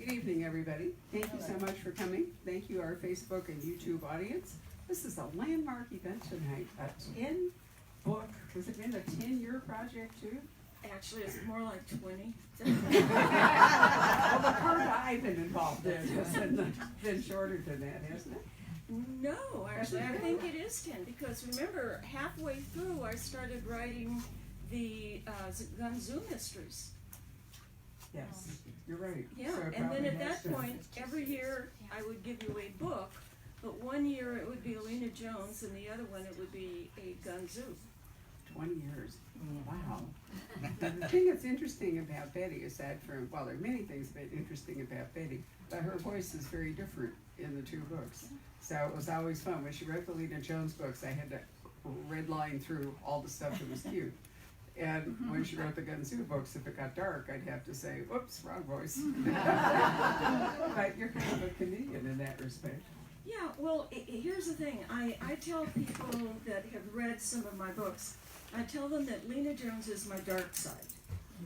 Good evening, everybody. Thank you so much for coming. Thank you, our Facebook and YouTube audience. This is a landmark event tonight. A 10-book, has it been a 10-year project too? Actually, it's more like 20. Well, the part I've been involved in has been shorter than that, hasn't it? No, actually, I think it is 10 because remember, halfway through, I started writing the Gun Zoo mysteries. Yes, you're right. Yeah, So it and then probably at has that point, every year I would give you a book, but one year it would be Alina Jones, and the other one it would be a Gun Zoo. 20 years. Wow. The thing that's interesting about Betty, aside from, well, there are many things that are interesting about Betty, but her voice is very different in the two books. So it was always fun. When she wrote the Lena Jones books, I had to red line through all the stuff that was cute. And when she wrote the Gun Zoo books, if it got dark, I'd have to say, whoops, wrong voice. But you're kind of a comedian in that respect. Yeah, well, here's the thing. I tell people that have read some of my books, I tell them that Lena Jones is my dark side.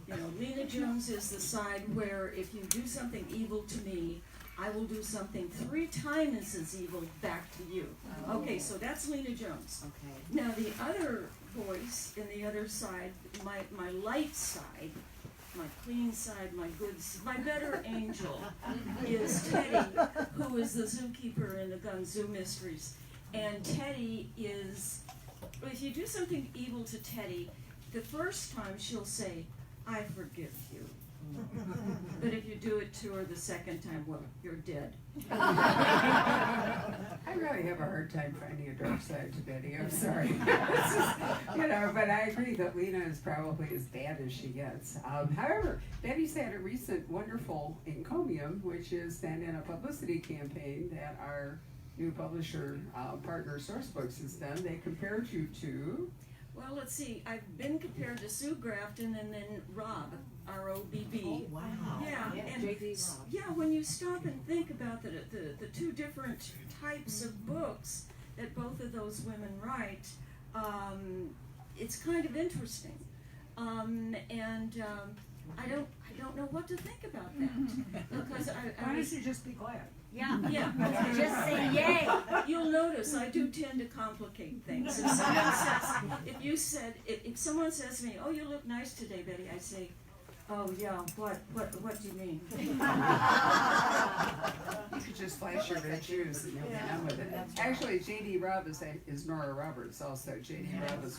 You know, Lena Jones is the side where if you do something evil to me, I will do something 3 times as evil back to you. Okay, so that's Lena Jones. Okay. Now the other voice in the other side, my light side, my clean side, my good, my better angel is Teddy, who is the zookeeper in the Gun Zoo Mysteries. And Teddy is, if you do something evil to Teddy, the first time she'll say, I forgive you. But if you do it to her the second time, well, you're dead. I really have a hard time finding a dark side to Betty. I'm sorry. It's just, but I agree that Lena is probably as bad as she gets. However, Betty's had a recent wonderful encomium, which is then in a publicity campaign that our new publisher partner Sourcebooks has done. They compared you to. Well, let's see. I've been compared to Sue Grafton and then Robb, R-O-B-B. Oh, wow. Yeah, and J.D. Robb. yeah, when you stop and think about the two different types of books that both of those women write, it's kind of interesting. I don't know what to think about that because Why don't you just be glad? Yeah. Yeah. Just say yay. You'll notice I do tend to complicate things. If someone says to me, "Oh, you look nice today, Betty," I say, "Oh yeah, what do you mean?" You could just flash your red shoes and you'll be done with it. Actually, J.D. Robb is Nora Roberts also. J.D. Robb is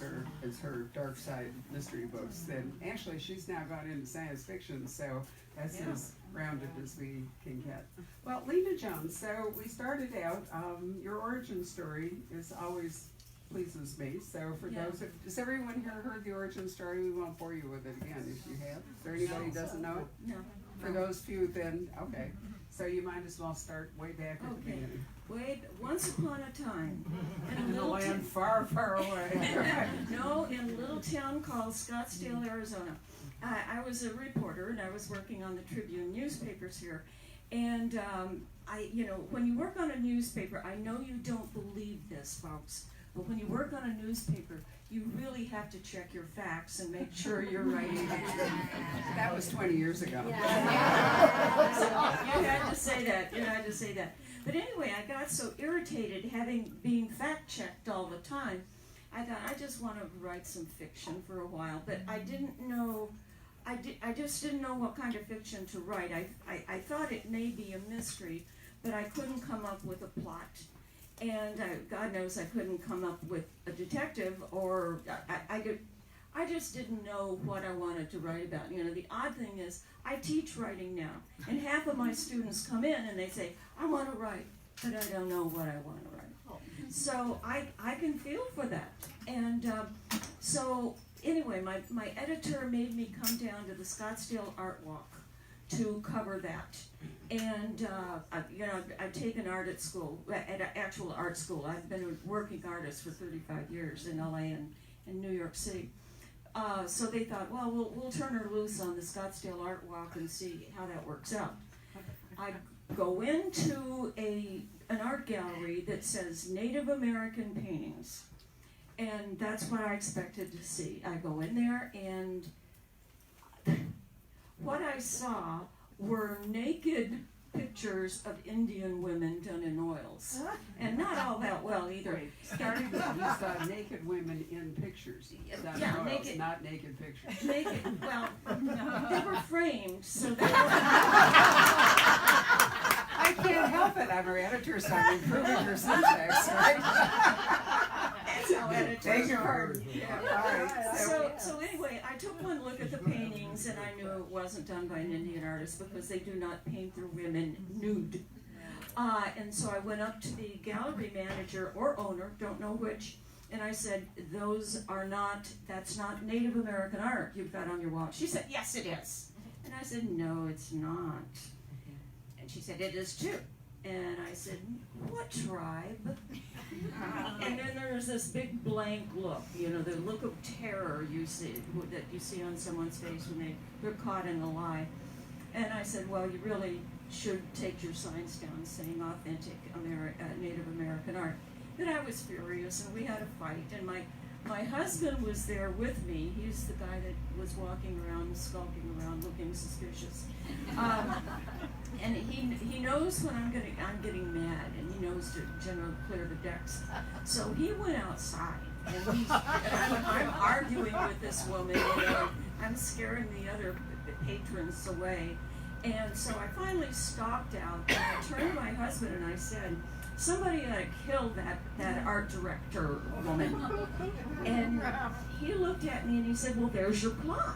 her dark side mystery books. And actually, she's now gone into science fiction, so that's as rounded as we can get. Well, Lena Jones, so we started out, your origin story is always pleases me. So for those, has everyone here heard the origin story? We won't bore you with it again if you have. Is there anybody who doesn't know it? No. For those few, then, okay. So you might as well start way back at the beginning. Once upon a time, In a land far, far away. No, in a little town called Scottsdale, Arizona. I was a reporter and I was working on the Tribune newspapers here. And when you work on a newspaper, I know you don't believe this, folks, but when you work on a newspaper, you really have to check your facts and make sure you're writing the truth. That was 20 years ago. You had to say that. You had to say that. But anyway, I got so irritated being fact-checked all the time, I thought I just want to write some fiction for a while. But I didn't know, I just didn't know what kind of fiction to write. I thought it may be a mystery, but I couldn't come up with a plot. And God knows I couldn't come up with a detective, or I just didn't know what I wanted to write about. The odd thing is, I teach writing now, and half of my students come in and they say, I want to write, but I don't know what I want to write. So I can feel for that. And so anyway, my editor made me come down to the Scottsdale Art Walk to cover that. And I've taken art at school, at an actual art school. I've been a working artist for 35 years in LA and in New York City. So they thought, well, we'll turn her loose on the Scottsdale Art Walk and see how that works out. I go into an art gallery that says Native American paintings, and that's what I expected to see. I go in there, and what I saw were naked pictures of Indian women done in oils, and not all that well either. Wait, starting with you saw naked women in pictures, not Yeah, oils, naked. not naked pictures. Naked, well, they were framed, so they were. I can't help it. I'm her editor, so I'm improving her syntax, right? That's how editors Beg your are. pardon. Yeah, all right. So anyway, I took one look at the paintings, and I knew it wasn't done by an Indian artist because they do not paint their women nude. And so I went up to the gallery manager or owner, don't know which, and I said, that's not Native American art you've got on your wall. She said, yes, it is. And I said, no, it's not. And she said, it is too. And I said, what tribe? And then there was this big blank look, the look of terror that you see on someone's face when they're caught in a lie. And I said, well, you really should take your signs down saying authentic Native American art. But I was furious, and we had a fight, and my husband was there with me. He's the guy that was walking around, skulking around, looking suspicious. And he knows when I'm getting mad, and he knows to generally clear the decks. So he went outside, and I'm arguing with this woman, I'm scaring the other patrons away. And so I finally stopped out, and I turned to my husband and I said, somebody ought to kill that art director woman. And he looked at me and he said, well, there's your plot.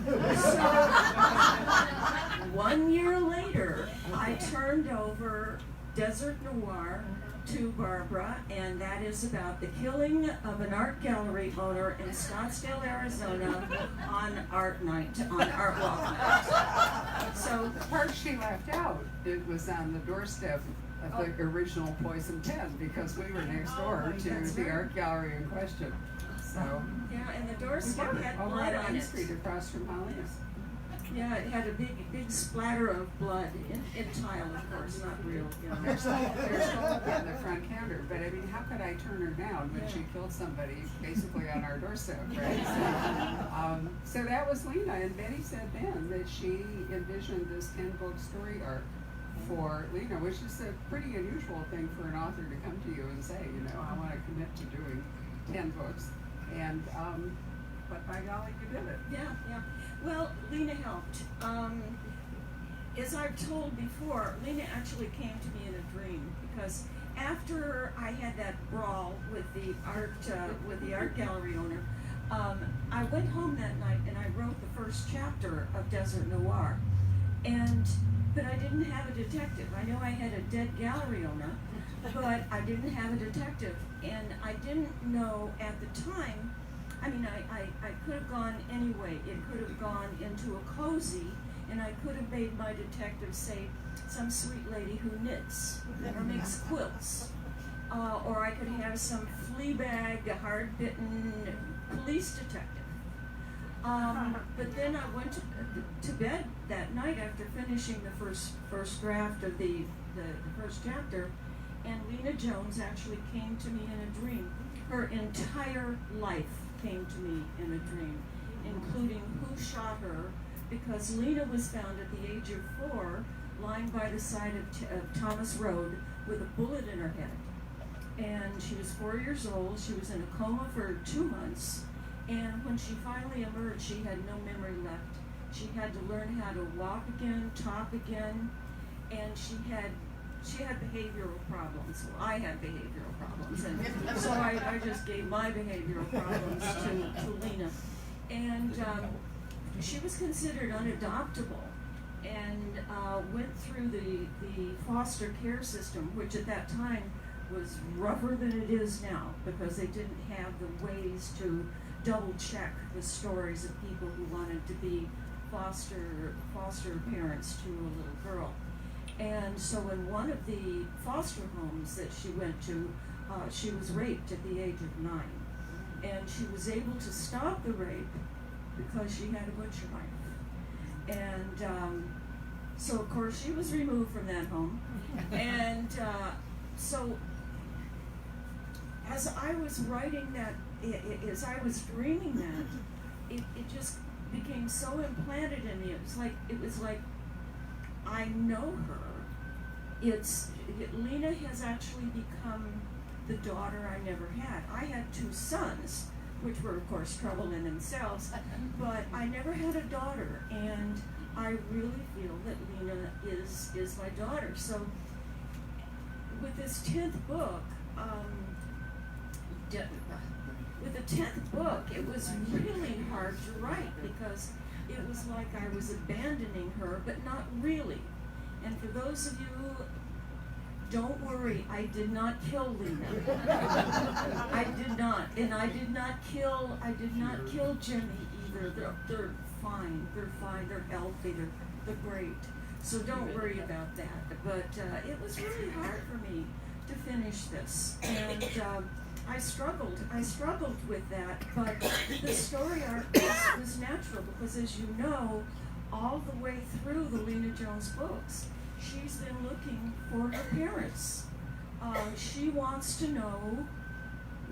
So 1 year later, I turned over Desert Noir to Barbara, and that is about the killing of an art gallery owner in Scottsdale, Arizona on Art Walk Night. So The part she left out, it was on the doorstep of the original Poison Pen, because we were next door to the art gallery in question. So yeah, and the doorstep had over blood on on Main it. Street across from Holly's. Yeah, it had a big splatter of blood in tile, of course, not real. There's hope in the front counter, but I mean, how could I turn her down when she killed somebody basically on our doorstep, right? So that was Lena, and Betty said then that she envisioned this 10-book story arc for Lena, which is a pretty unusual thing for an author to come to you and say, I want to commit to doing 10 books. And, but by golly, you did it. Yeah. Well, Lena helped. As I've told before, Lena actually came to me in a dream, because after I had that brawl with the art gallery owner, I went home that night and I wrote the first chapter of Desert Noir. But I didn't have a detective. I know I had a dead gallery owner, but I didn't have a detective. And I didn't know at the time, I could have gone anyway. It could have gone into a cozy, and I could have made my detective say, some sweet lady who knits or makes quilts. Or I could have some Fleabag, hard-bitten police detective. But then I went to bed that night after finishing the first draft of the first chapter, and Lena Jones actually came to me in a dream. Her entire life came to me in a dream, including who shot her, because Lena was found at the age of 4 lying by the side of Thomas Road with a bullet in her head. And she was 4 years old. She was in a coma for 2 months. And when she finally emerged, she had no memory left. She had to learn how to walk again, talk again, and she had behavioral problems. Well, I had behavioral problems, and so I just gave my behavioral problems to Lena. And she was considered unadoptable, and went through the foster care system, which at that time was rougher than it is now, because they didn't have the ways to double check the stories of people who wanted to be foster parents to a little girl. And so in one of the foster homes that she went to, she was raped at the age of 9. And she was able to stop the rape because she had a butcher knife. And so of course she was removed from that home. And so as I was writing that, as I was dreaming that, it just became so implanted in me. It was like I know her. Lena has actually become the daughter I never had. I had two sons, which were of course trouble in themselves, but I never had a daughter, and I really feel that Lena is my daughter. So with this 10th book, with the 10th book, it was really hard to write because it was like I was abandoning her, but not really. And for those of you, don't worry, I did not kill Lena. I did not, and I did not kill Jimmy either. They're fine. They're healthy. They're great. So don't worry about that. But it was really hard for me to finish this, and I struggled with that. But the story arc was natural because, as you know, all the way through the Lena Jones books, she's been looking for her parents. She wants to know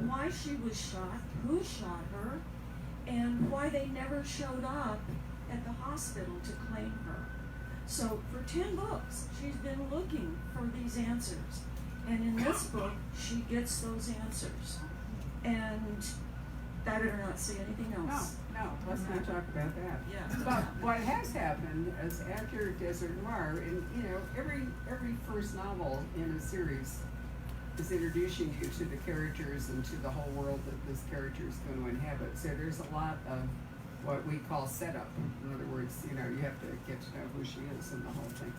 why she was shot, who shot her, and why they never showed up at the hospital to claim her. So for 10 books, she's been looking for these answers. And in this book, she gets those answers. And I better not say anything else. No, let's not talk about that. Yeah. But what has happened is after Desert Noir, and every first novel in a series is introducing you to the characters and to the whole world that this character is going to inhabit. So there's a lot of what we call setup. In other words, you have to get to know who she is and the whole thing.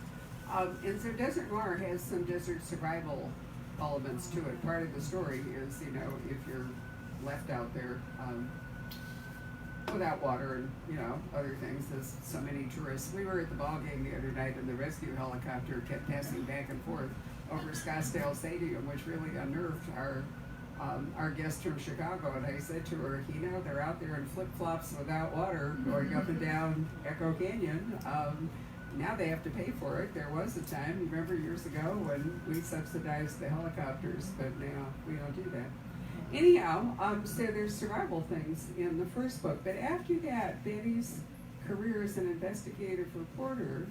And so Desert Noir has some desert survival elements to it. Part of the story is, if you're left out there without water and, other things, as so many tourists. We were at the ball game the other night, and the rescue helicopter kept passing back and forth over Scottsdale Stadium, which really unnerved our guest from Chicago. And I said to her, they're out there in flip-flops without water going up and down Echo Canyon. Now they have to pay for it. There was a time, remember years ago, when we subsidized the helicopters, but now we don't do that. Anyhow, so there's survival things in the first book, but after that, Betty's career as an investigative reporter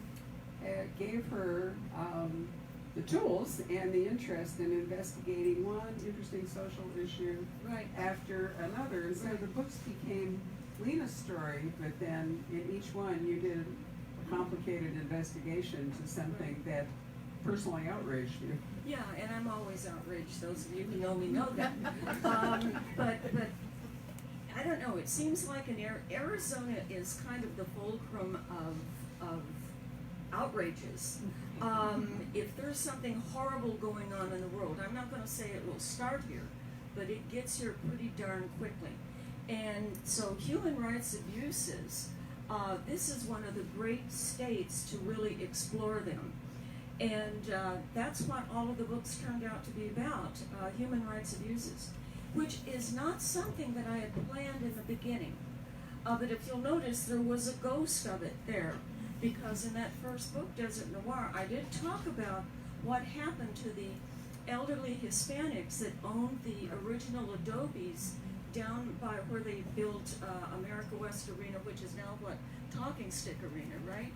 gave her the tools and the interest in investigating one interesting social issue after another. And so the books became Lena's story, but then in each one you did a complicated investigation to something that personally outraged you. Yeah, and I'm always outraged. Those of you who know me know that. But I don't know. It seems like Arizona is kind of the fulcrum of outrages. If there's something horrible going on in the world, I'm not going to say it will start here, but it gets here pretty darn quickly. And so human rights abuses, this is one of the great states to really explore them. And that's what all of the books turned out to be about, human rights abuses, which is not something that I had planned in the beginning. But if you'll notice, there was a ghost of it there, because in that first book, Desert Noir, I did talk about what happened to the elderly Hispanics that owned the original adobes down by where they built America West Arena, which is now what, Talking Stick Arena, right?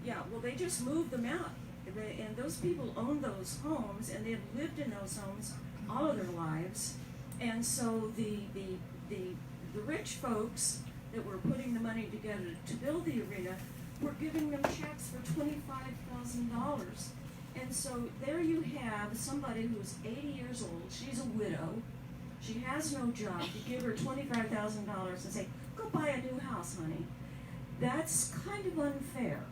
Yeah, well, they just moved them out. And those people owned those homes, and they had lived in those homes all of their lives. And so the rich folks that were putting the money together to build the arena were giving them checks for $25,000. And so there you have somebody who's 80 years old, she's a widow, she has no job, you give her $25,000 and say, go buy a new house, honey. That's kind of unfair.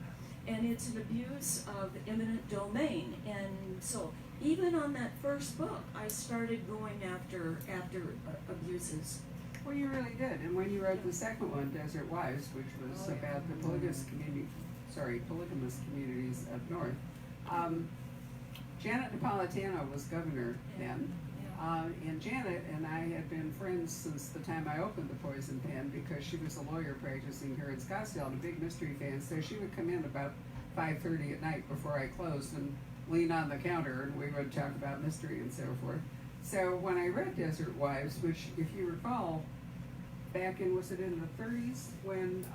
And it's an abuse of eminent domain. And so even on that first book, I started going after abuses. Well, you really did. And when you wrote the second one, Desert Wives, which was about the polygamous communities up north, Janet Napolitano was governor then. And Janet and I had been friends since the time I opened the Poison Pen, because she was a lawyer practicing here in Scottsdale and a big mystery fan. So she would come in about 5:30 at night before I closed and lean on the counter, and we would talk about mystery and so forth. So when I read Desert Wives, which, if you recall, back in, was it in the 30s, when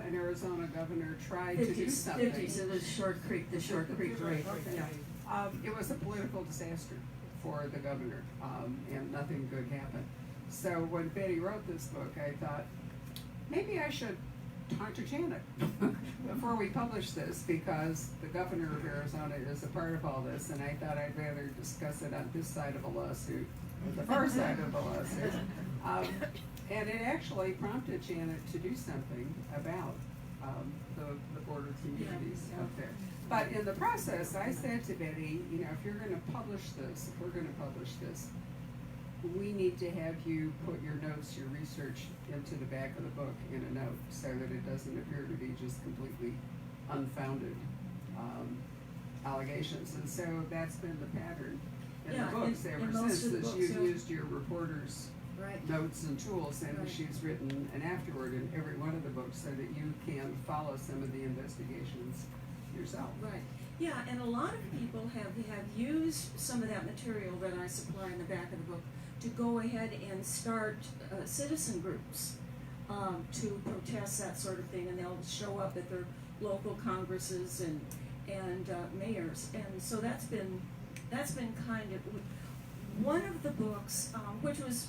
an Arizona governor tried to do 50s, something. 50s, it was Short Creek, the Short Creek raid. Okay. It was a political disaster for the governor, and nothing good happened. So when Betty wrote this book, I thought, maybe I should talk to Janet before we publish this, because the governor of Arizona is a part of all this, and I thought I'd rather discuss it on this side of a lawsuit, or the far side of the lawsuit. And it actually prompted Janet to do something about the border communities up there. But in the process, I said to Betty, you know, if you're going to publish this, if we're going to publish this, we need to have you put your notes, your research into the back of the book in a note, so that it doesn't appear to be just completely unfounded allegations. And so that's been the pattern in the books ever since, that you've used your reporters' notes and tools, and she's written an afterword in every one of the books so that you can follow some of the investigations yourself. Right. Yeah, and a lot of people have used some of that material that I supply in the back of the book to go ahead and start citizen groups to protest that sort of thing, and they'll show up at their local congresses and mayors, and so that's been kind of one of the books, which was,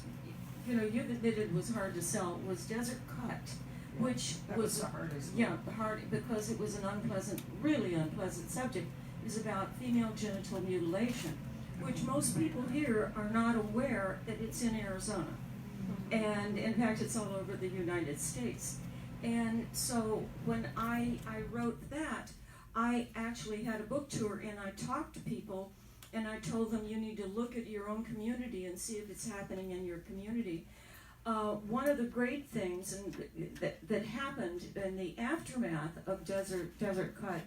you know, you've admitted was hard to sell, was Desert Cut, which was the hardest. Yeah, hard, because it was an unpleasant, really unpleasant subject. It was about female genital mutilation, which most people here are not aware that it's in Arizona. And in fact, it's all over the United States. And so when I wrote that, I actually had a book tour, and I talked to people, and I told them, you need to look at your own community and see if it's happening in your community. One of the great things that happened in the aftermath of Desert Cut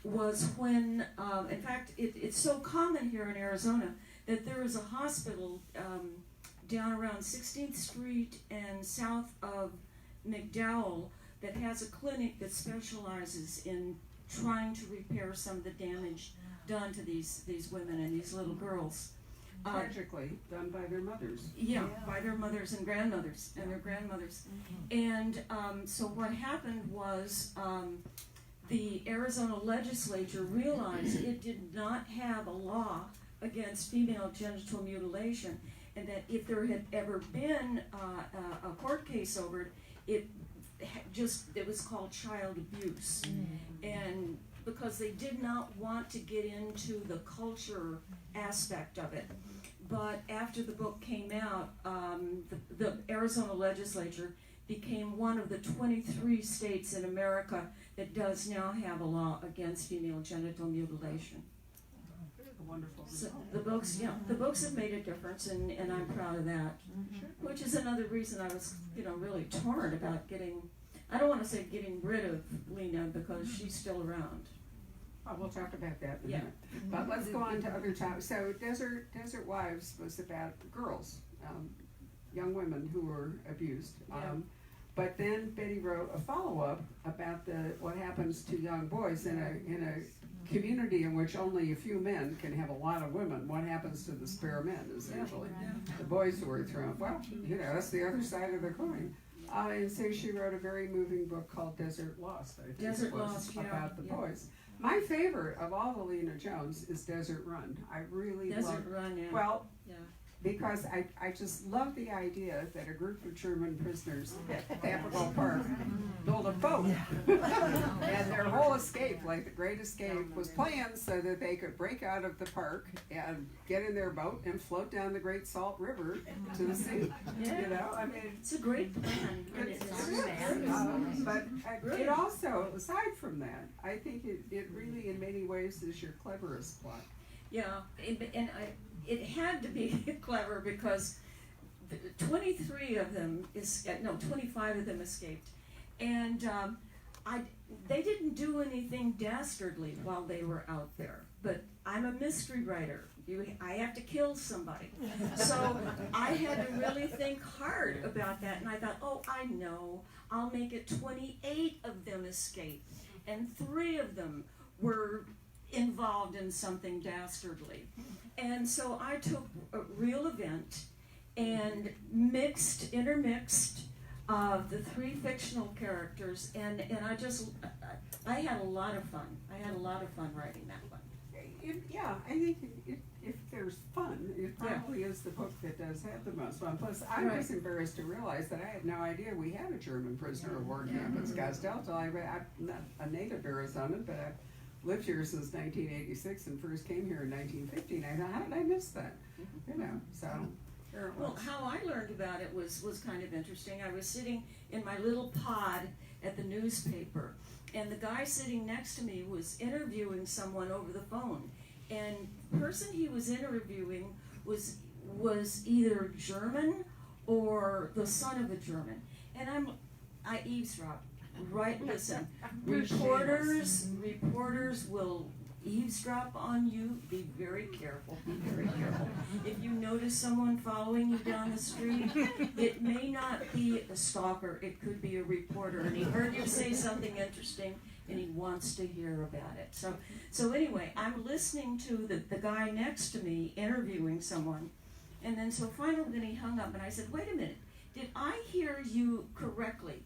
was when, in fact, it's so common here in Arizona that there is a hospital down around 16th Street and south of McDowell that has a clinic that specializes in trying to repair some of the damage done to these women and these little girls. Tragically done by their mothers. Yeah, by their mothers and grandmothers and their grandmothers. And so what happened was the Arizona legislature realized it did not have a law against female genital mutilation, and that if there had ever been a court case over it, it was called child abuse. And because they did not want to get into the culture aspect of it. But after the book came out, the Arizona legislature became one of the 23 states in America that does now have a law against female genital mutilation. Wonderful. So the books have made a difference, and I'm proud of that. Which is another reason I was, really torn about I don't want to say getting rid of Lena, because she's still around. Oh, we'll talk about that in a minute. But let's go on to other topics. So Desert Wives was about girls, young women who were abused. But then Betty wrote a follow-up about what happens to young boys in a community in which only a few men can have a lot of women. What happens to the spare men, essentially? The boys who are thrown. Well, that's the other side of the coin. And so she wrote a very moving book called Desert Lost, I think Desert it was, Lost, about the boys. My favorite of all the Lena Jones is Desert Run. I really love Desert Run, yeah. Well, because I just love the idea that a group of German prisoners at Capitol Park built a boat. And their whole escape, like the Great Escape, was planned so that they could break out of the park and get in their boat and float down the Great Salt River to the sea. It's a great plan. But it also, aside from that, I think it really, in many ways, is your cleverest plot. Yeah, it had to be clever, because 25 of them escaped, and they didn't do anything dastardly while they were out there. But I'm a mystery writer. I have to kill somebody, so I had to really think hard about that. And I thought, I know, I'll make it 28 of them escape, and 3 of them were involved in something dastardly. And so I took a real event and intermixed the 3 fictional characters, and I had a lot of fun. I had a lot of fun writing that one. Yeah, I think if there's fun, it probably is the book that does have the most fun. Plus, I was embarrassed to realize that I had no idea we had a German prisoner of war camp at Scottsdale. I'm not a native Arizonan, but I've lived here since 1986 and first came here in 1915. I thought, how did I miss that? You know, so. Well, how I learned about it was kind of interesting. I was sitting in my little pod at the newspaper, and the guy sitting next to me was interviewing someone over the phone. And the person he was interviewing was either German or the son of a German. And I eavesdrop. Right, listen. Reporters will eavesdrop on you. Be very careful. Be very careful. If you notice someone following you down the street, it may not be a stalker. It could be a reporter, and he heard you say something interesting, and he wants to hear about it. So anyway, I'm listening to the guy next to me interviewing someone, and then so finally then he hung up, and I said, wait a minute, did I hear you correctly?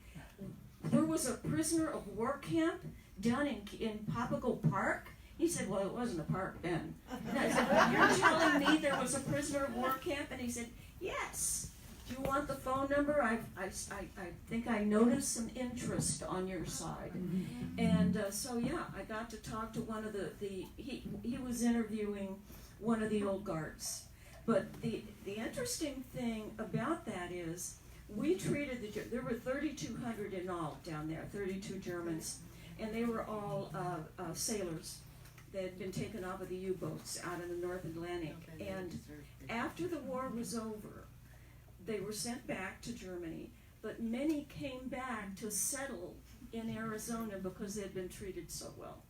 There was a prisoner of war camp down in Papago Park? He said, well, it wasn't a park then. And I said, well, you're telling me there was a prisoner of war camp? And he said, yes. Do you want the phone number? I think I noticed some interest on your side. And so, yeah, I got to talk to one of he was interviewing one of the old guards. But the interesting thing about that is we treated there were 3,200 in all down there, 32 Germans, and they were all sailors. They had been taken off of the U-boats out in the North Atlantic. And after the war was over, they were sent back to Germany, but many came back to settle in Arizona because they had been treated so well.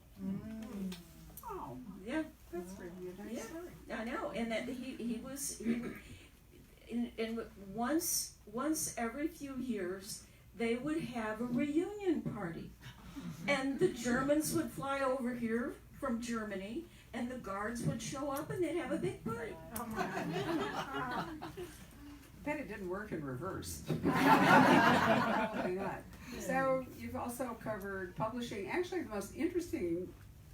Oh, yeah, that's really a nice story. I know, and that he was once every few years they would have a reunion party, and the Germans would fly over here from Germany, and the guards would show up, and they'd have a big party. Oh my God. Bet it didn't work in reverse. Probably not. So you've also covered publishing. Actually, the most interesting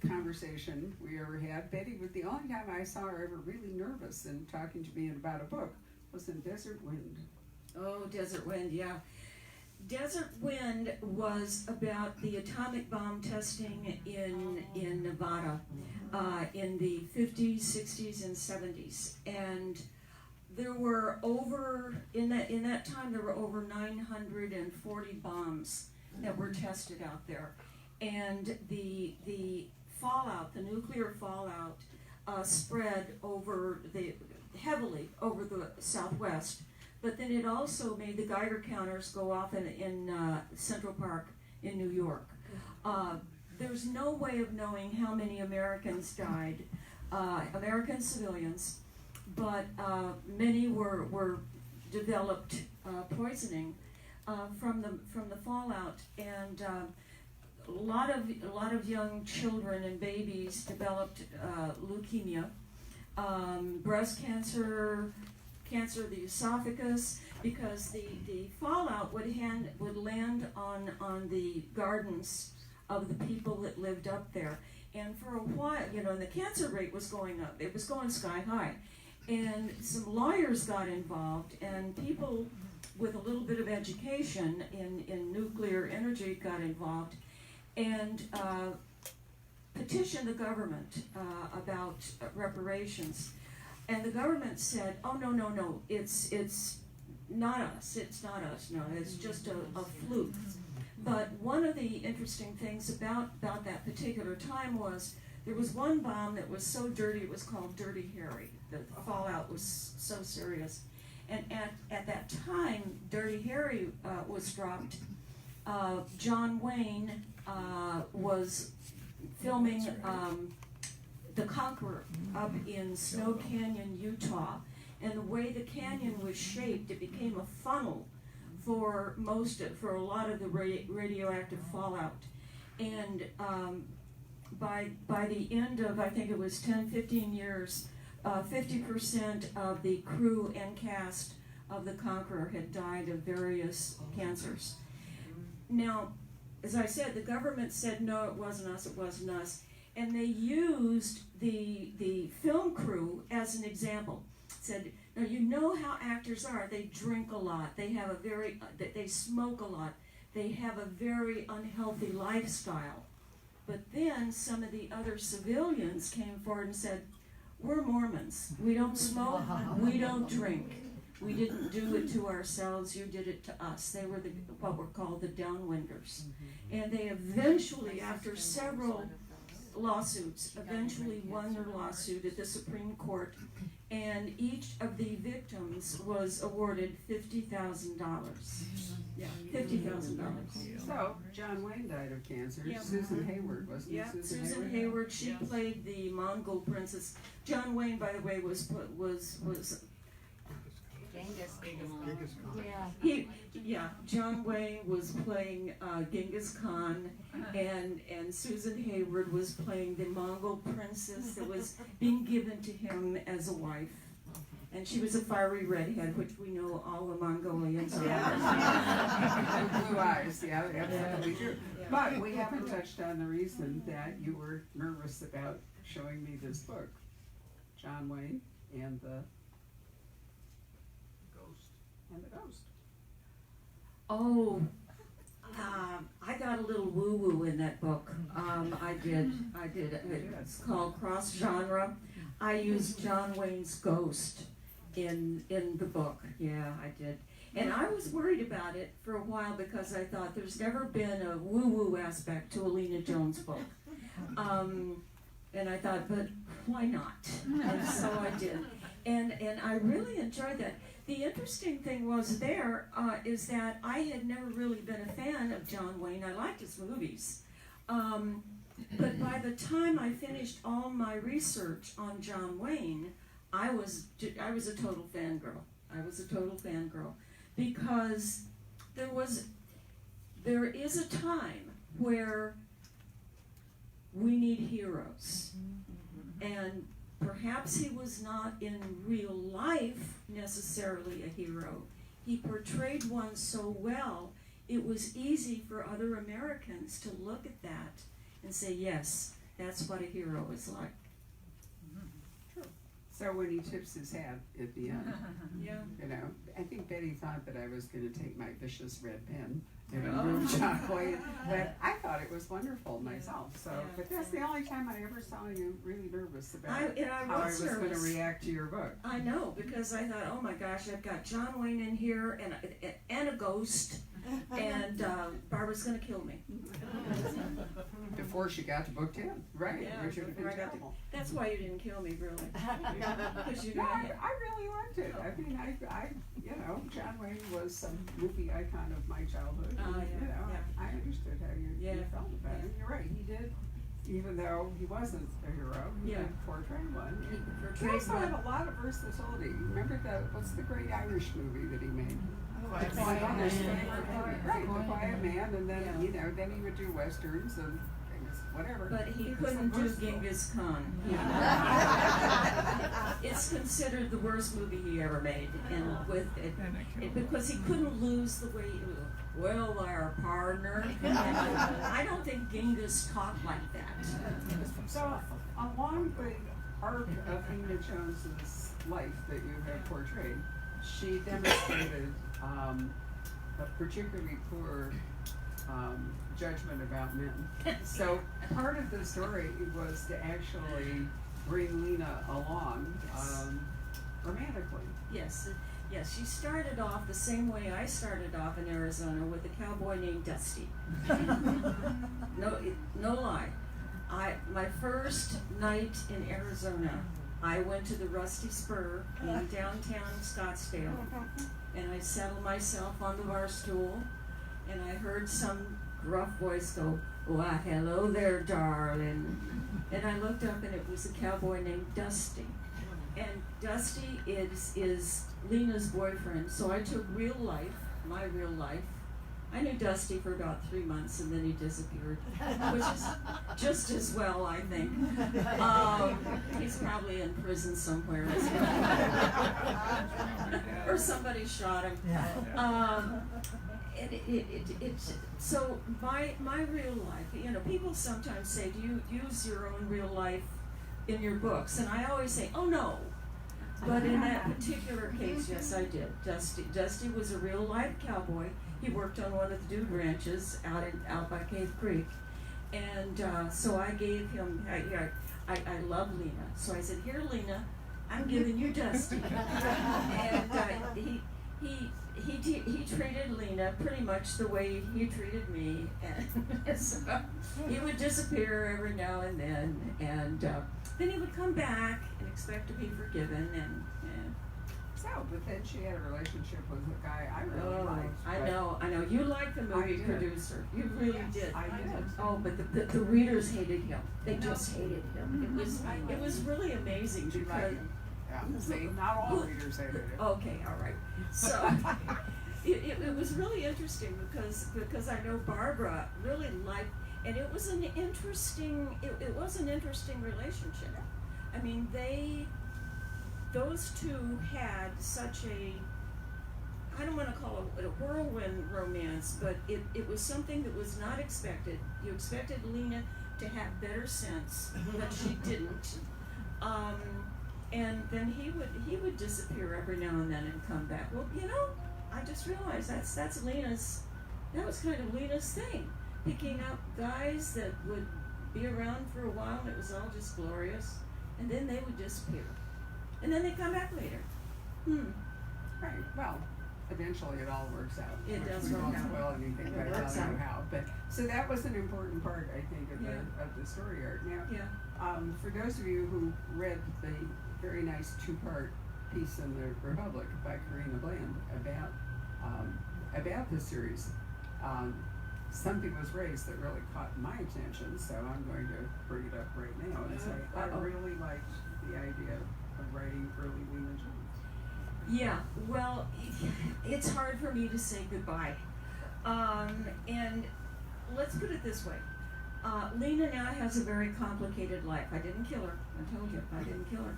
conversation we ever had, Betty, was the only time I saw her ever really nervous and talking to me about a book was in Desert Wind. Oh, Desert Wind, yeah. Desert Wind was about the atomic bomb testing in Nevada in the 50s, 60s, and 70s. And there were in that time, there were over 940 bombs that were tested out there. And the fallout, the nuclear fallout, spread heavily over the Southwest. But then it also made the Geiger counters go off in Central Park in New York. There's no way of knowing how many Americans died, American civilians, but many were developed poisoning from the fallout, and a lot of young children and babies developed leukemia, breast cancer. Cancer of the esophagus, because the fallout would land on the gardens of the people that lived up there. And for a while, and the cancer rate was going up. It was going sky high. And some lawyers got involved, and people with a little bit of education in nuclear energy got involved, and petitioned the government about reparations. And the government said, oh, no, it's not us, no, it's just a fluke. But one of the interesting things about that particular time was there was one bomb that was so dirty, it was called Dirty Harry. The fallout was so serious. And at that time, Dirty Harry was dropped. John Wayne was filming The Conqueror up in Snow Canyon, Utah, and the way the canyon was shaped, it became a funnel for a lot of the radioactive fallout. And by the end of, I think it was 10, 15 years, 50% of the crew and cast of the conqueror had died of various cancers. Now, as I said, the government said, no, it wasn't us, and they used the film crew as an example. Said, now you know how actors are. They drink a lot. They have they smoke a lot. They have a very unhealthy lifestyle. But then some of the other civilians came forward and said, we're Mormons. We don't smoke. We don't drink. We didn't do it to ourselves. You did it to us. They were what were called the downwinders. And they eventually, after several lawsuits, eventually won their lawsuit at the Supreme Court, and each of the victims was awarded $50,000. Yeah, $50,000. So John Wayne died of cancer. Yep. Susan Hayward, wasn't it? Yeah, Susan Hayward. She played the Mongol princess. John Wayne, by the way, was John Wayne was playing Genghis Khan, and Susan Hayward was playing the Mongol princess that was being given to him as a wife. And she was a fiery redhead, which we know all the Mongolians are. And blue eyes, yeah, absolutely true. Yeah. But we haven't touched on the reason that you were nervous about showing me this book, John Wayne and the Ghost. Oh, I got a little woo-woo in that book. I did. It's called Cross Genre. I used John Wayne's ghost in the book. Yeah, I did. And I was worried about it for a while because I thought there's never been a woo-woo aspect to a Lena Jones book. And I thought, but why not? And so I did. And I really enjoyed that. The interesting thing was is that I had never really been a fan of John Wayne. I liked his movies. But by the time I finished all my research on John Wayne, I was a total fangirl. Because there is a time where we need heroes. And perhaps he was not in real life necessarily a hero. He portrayed one so well, it was easy for other Americans to look at that and say, yes, that's what a hero is like. True. So when he tips his hat at the end, I think Betty thought that I was going to take my vicious red pen and remove John Wayne, but I thought it was wonderful myself. So, but that's the only time I ever saw you really nervous about how I was going to react to your book. I know, because I thought, oh my gosh, I've got John Wayne in here and a ghost, and Barbara's going to kill me. Before she got to book 10, right? Yeah, Which would have been terrible. That's why you didn't kill me, really. No, I really liked it. I mean, I John Wayne was some movie icon of my childhood. I understood how you felt about it. You're right, he did, even though he wasn't a hero, he did portray one. He also had a lot of versatility. Remember what's the great Irish movie that he made? The Quiet Man. Right, The Quiet Man, and then then he would do westerns and whatever. But he couldn't do Genghis Khan. It's considered the worst movie he ever made, and with it because he couldn't lose the way he was. Well, there, partner. I don't think Genghis talked like that. So, along the arc of Lena Jones's life that you have portrayed, she demonstrated a particularly poor judgment about men. So part of the story was to actually bring Lena along romantically. Yes, she started off the same way I started off in Arizona with a cowboy named Dusty. No lie. My first night in Arizona, I went to the Rusty Spur in downtown Scottsdale, and I settled myself on the bar stool, and I heard some gruff voice go, "Why, hello there, darling." And I looked up, and it was a cowboy named Dusty. And Dusty is Lena's boyfriend, so I took my real life, I knew Dusty for about 3 months, and then he disappeared, which is just as well, I think. He's probably in prison somewhere, or somebody shot him. So my real life, you know, people sometimes say, do you use your own real life in your books? And I always say, oh no. But in that particular case, yes, I did. Dusty was a real life cowboy. He worked on one of the dude ranches out by Cave Creek, and so I gave him. I love Lena, so I said, "Here, Lena, I'm giving you Dusty." And he treated Lena pretty much the way he treated me, and so he would disappear every now and then he would come back and expect to be forgiven, and So, but then she had a relationship with a guy I really liked. I know. You liked the movie producer. You really did. I did. Oh, but the readers hated him. They just hated him. It was really amazing She liked because. him. Yeah. See, not all readers hated it. Okay, all right. So it was really interesting because I know Barbara really liked, and it was an interesting relationship. I mean, those two had such I don't want to call it a whirlwind romance, but it was something that was not expected. You expected Lena to have better sense, but she didn't. And then he would disappear every now and then and come back. Well, you know, I just realized that was kind of Lena's thing, picking up guys that would be around for a while and it was all just glorious, and then they would disappear. And then they come back later. Right. Well, eventually it all works out. It does we work won't out. spoil anything, but I don't know how. But so that was an important part, I think, of the story arc. Now, for those of you who read the very nice 2-part piece in the Republic by Karina Bland about this series, something was raised that really caught my attention. So I'm going to bring it up right now and say I really liked the idea of writing early Lena Jones. Yeah, well, it's hard for me to say goodbye. And let's put it this way. Lena now has a very complicated life. I didn't kill her. I told you, I didn't kill her.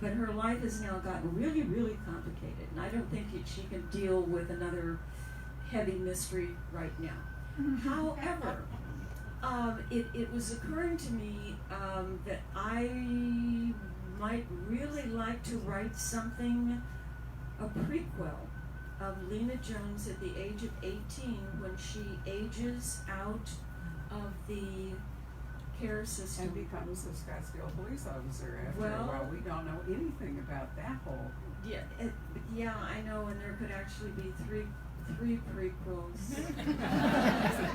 But her life has now gotten really, really complicated. And I don't think she can deal with another heavy mystery right now. However, it was occurring to me that I might really like to write a prequel of Lena Jones at the age of 18 when she ages out of the care system. And becomes a Scottsdale police officer after Well, a while. We don't know anything about that whole. Yeah, I know, and there could actually be three prequels.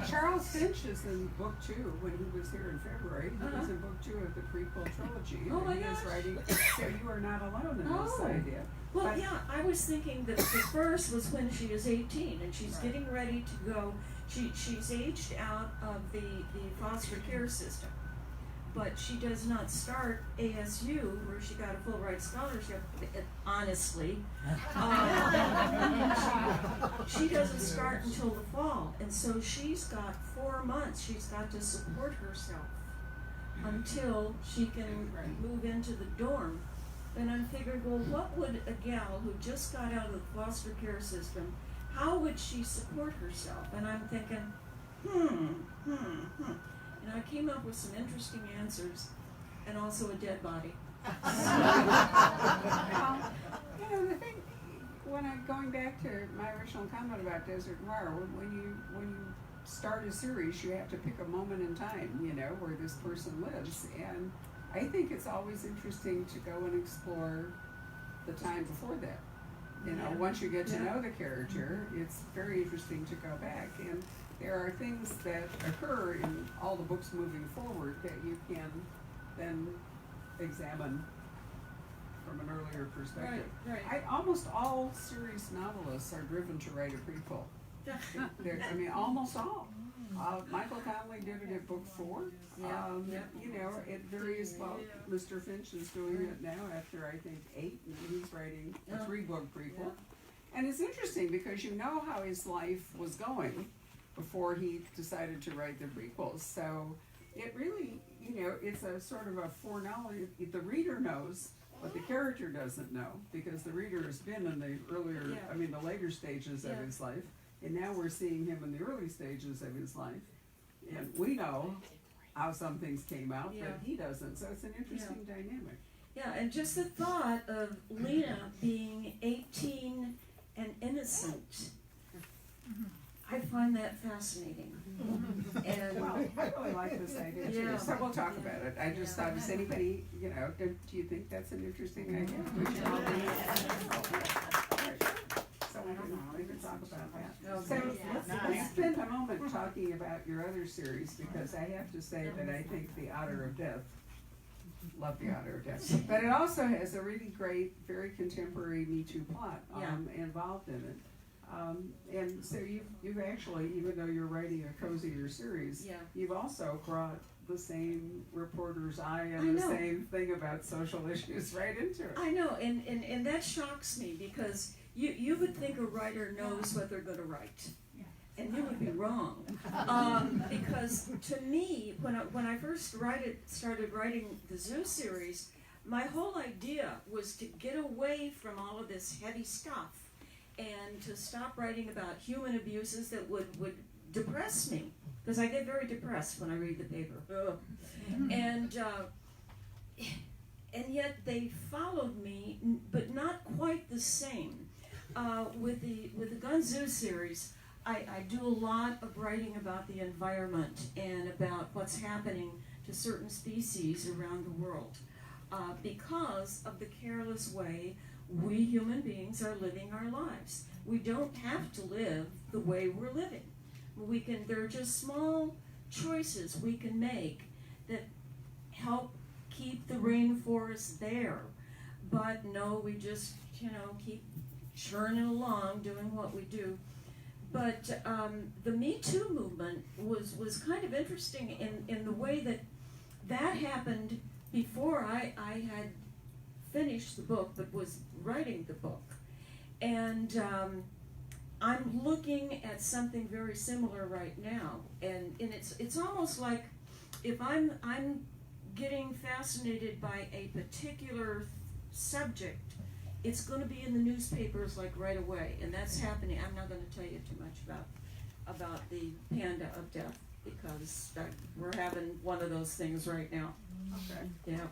Charles Finch is in book 2 when he was here in February. He was in book 2 of the prequel trilogy. Oh my and he is gosh. writing, so you are not alone in this idea. Well, But- yeah, I was thinking that the first was when she is 18 and she's getting ready to go. She's aged out of the foster care system, but she does not start ASU where she got a full ride scholarship. Honestly, she doesn't start until the fall, and so she's got 4 months. She's got to support herself until she can move into the dorm. And I'm figuring, well, what would a gal who just got out of the foster care system, how would she support herself? And I'm thinking, And I came up with some interesting answers, and also a dead body. The thing, going back to my original comment about Desert Noir, when you start a series, you have to pick a moment in time, where this person lives. And I think it's always interesting to go and explore the time before that. Once you get to know the character, it's very interesting to go back. And there are things that occur in all the books moving forward that you can then examine from an earlier perspective. Right. Almost all series novelists are driven to write a prequel. Almost all. Michael Connelly did it at book 4. It varies. Well, Mr. Finch is doing it now after I think 8, and he's writing a 3-book prequel. And it's interesting because you know how his life was going before he decided to write the prequels. So it really, it's a sort of a foreknowledge. The reader knows, but the character doesn't know, because the reader has been in the earlier, the later stages of his life, and now we're seeing him in the early stages of his life. And we know how some things came out, but he doesn't. So it's an interesting dynamic. Yeah, and just the thought of Lena being 18 and innocent, I find that fascinating. And well, I really like this idea too. So we'll talk about it. I just thought, does anybody, do you think that's an interesting idea? We should all be. So we can talk about that. So let's spend a moment talking about your other series, because I have to say that I think The Otter of Death, love The Otter of Death, but it also has a really great, very contemporary Me Too plot involved in it. And so you've actually, even though you're writing a cozier series, you've also brought the same reporter's eye and the same thing about social issues right into it. I know, and that shocks me, because you would think a writer knows what they're going to write, and you would be wrong. Because to me, when I first started writing the Zoo series, my whole idea was to get away from all of this heavy stuff and to stop writing about human abuses that would depress me, because I get very depressed when I read the paper. And yet they followed me, but not quite the same. With the Gun Zoo series, I do a lot of writing about the environment and about what's happening to certain species around the world, because of the careless way we human beings are living our lives. We don't have to live the way we're living. There are just small choices we can make that help keep the rainforest there. But no, we just, keep churning along doing what we do. But the Me Too movement was kind of interesting in the way that happened before I had finished the book, but was writing the book. And I'm looking at something very similar right now. And it's almost like if I'm getting fascinated by a particular subject, it's going to be in the newspapers like right away, and that's happening. I'm not going to tell you too much about the panda of death, because we're having one of those things right now. Okay. Yeah.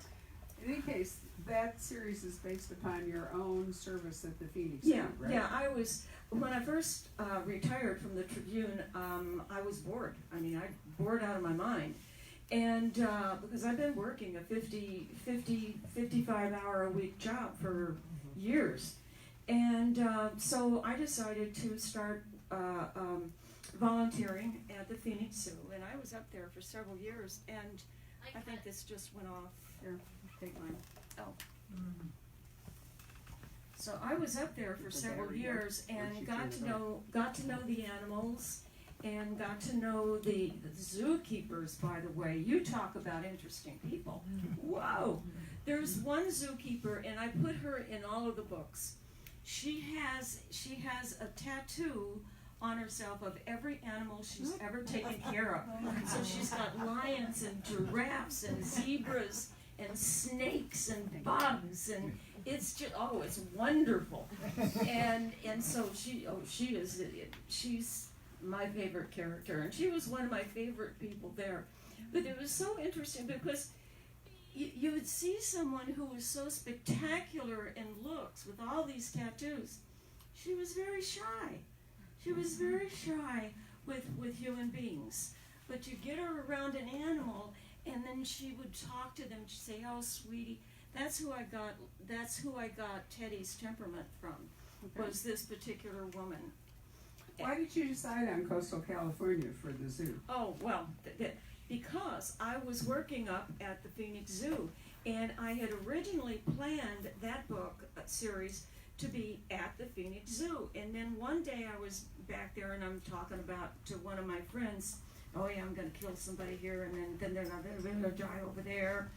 In any case, that series is based upon your own service at the Phoenix. Yeah, right? yeah. When I first retired from the Tribune, I was bored. I bored out of my mind. And because I've been working a 55-hour-a-week job for years. And so I decided to start volunteering at the Phoenix Zoo. And I was up there for several years. And I think this just went off. Here, take mine. Oh. So I was up there for several years and got to know the animals, and got to know the zookeepers. By the way, you talk about interesting people. Whoa! There's one zookeeper, and I put her in all of the books. She has a tattoo on herself of every animal she's ever taken care of. So she's got lions and giraffes and zebras and snakes and bugs, and it's just it's wonderful. And so she's my favorite character, and she was one of my favorite people there. But it was so interesting because you would see someone who was so spectacular in looks with all these tattoos. She was very shy. She was very shy with human beings. But you get her around an animal, and then she would talk to them. She'd say, "Oh, sweetie, that's who I got Teddy's temperament from." Okay. Was this particular woman. Why did you decide on coastal California for the zoo? Oh, well, because I was working up at the Phoenix Zoo, and I had originally planned that book series to be at the Phoenix Zoo. And then one day I was back there, and I'm talking to one of my friends, "Oh yeah, I'm going to kill somebody here, and then they're going to die over there."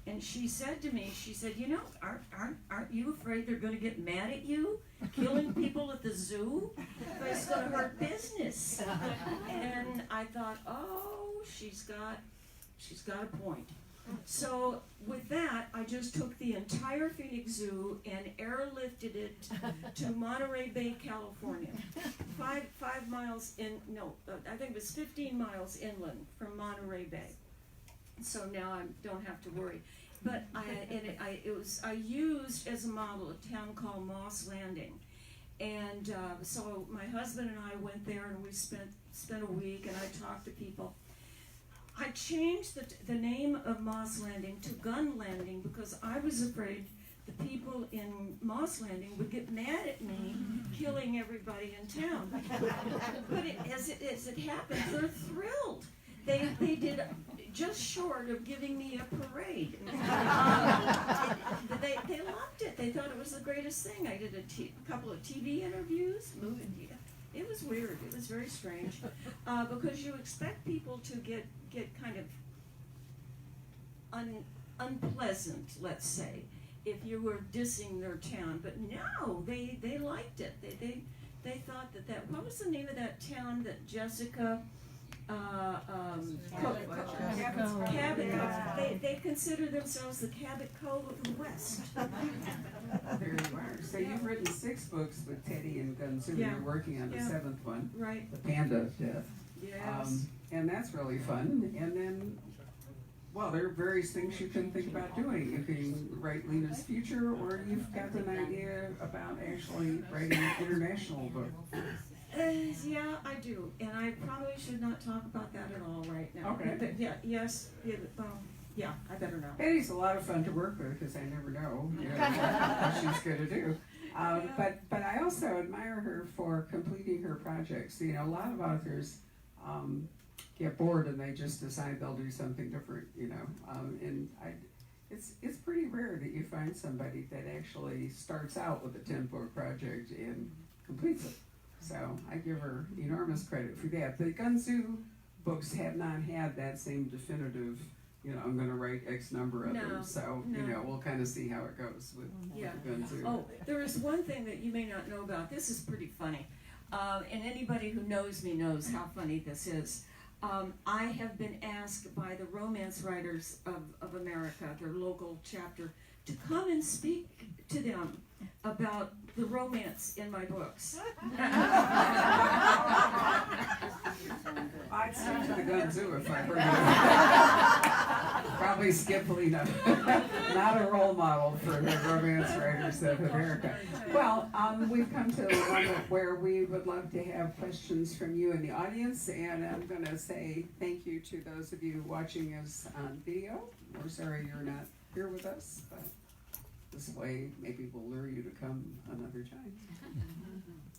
And she said to me, she said, you know, aren't you afraid they're going to get mad at you? Killing people at the zoo? It's going to hurt business. And I thought, oh, she's got a point. So with that, I just took the entire Phoenix Zoo and airlifted it to Monterey Bay, California. 5 miles I think it was 15 miles inland from Monterey Bay. So now I don't have to worry. But I used as a model a town called Moss Landing. And so my husband and I went there and we spent a week and I talked to people. I changed the name of Moss Landing to Gun Landing because I was afraid the people in Moss Landing would get mad at me killing everybody in town. But as it happened, they're thrilled. They did just short of giving me a parade. They loved it. They thought it was the greatest thing. I did a couple of TV interviews, It was weird. It was very strange because you expect people to get kind of unpleasant, let's say, if you were dissing their town. But no, they liked it. They thought that what was the name of that town that Jessica Cabot. They consider themselves the Cabot Cove of the West. There you are. So you've written 6 books with Teddy and Gunzu. Yeah. You're working on the 7th one, Right. The Panda of Death. Yes. And that's really fun. And then, well, there are various things you can think about doing. You can write Lena's future, or you've got an idea about actually writing an international book. Yeah, I do, and I probably should not talk about that at all right now. Okay. But yeah, I better not. Betty's a lot of fun to work with because I never know, what she's going to do. But I also admire her for completing her projects. You know, a lot of authors get bored and they just decide they'll do something different. You know, it's pretty rare that you find somebody that actually starts out with a 10-book project and completes it. So I give her enormous credit for that. The Gunzu books have not had that same definitive, I'm going to write X number of them. So, we'll kind of see how it goes with the Gunzu. Oh, there is one thing that you may not know about. This is pretty funny. And anybody who knows me knows how funny this is. I have been asked by the Romance Writers of America, their local chapter, to come and speak to them about the romance in my books. I'd stick to the Gunzu if I heard it. Probably skip Lena. Not a role model for the Romance Writers of America. Well, we've come to the moment where we would love to have questions from you in the audience, and I'm going to say thank you to those of you watching us on video. We're sorry you're not here with us, but this way maybe we'll lure you to come another time.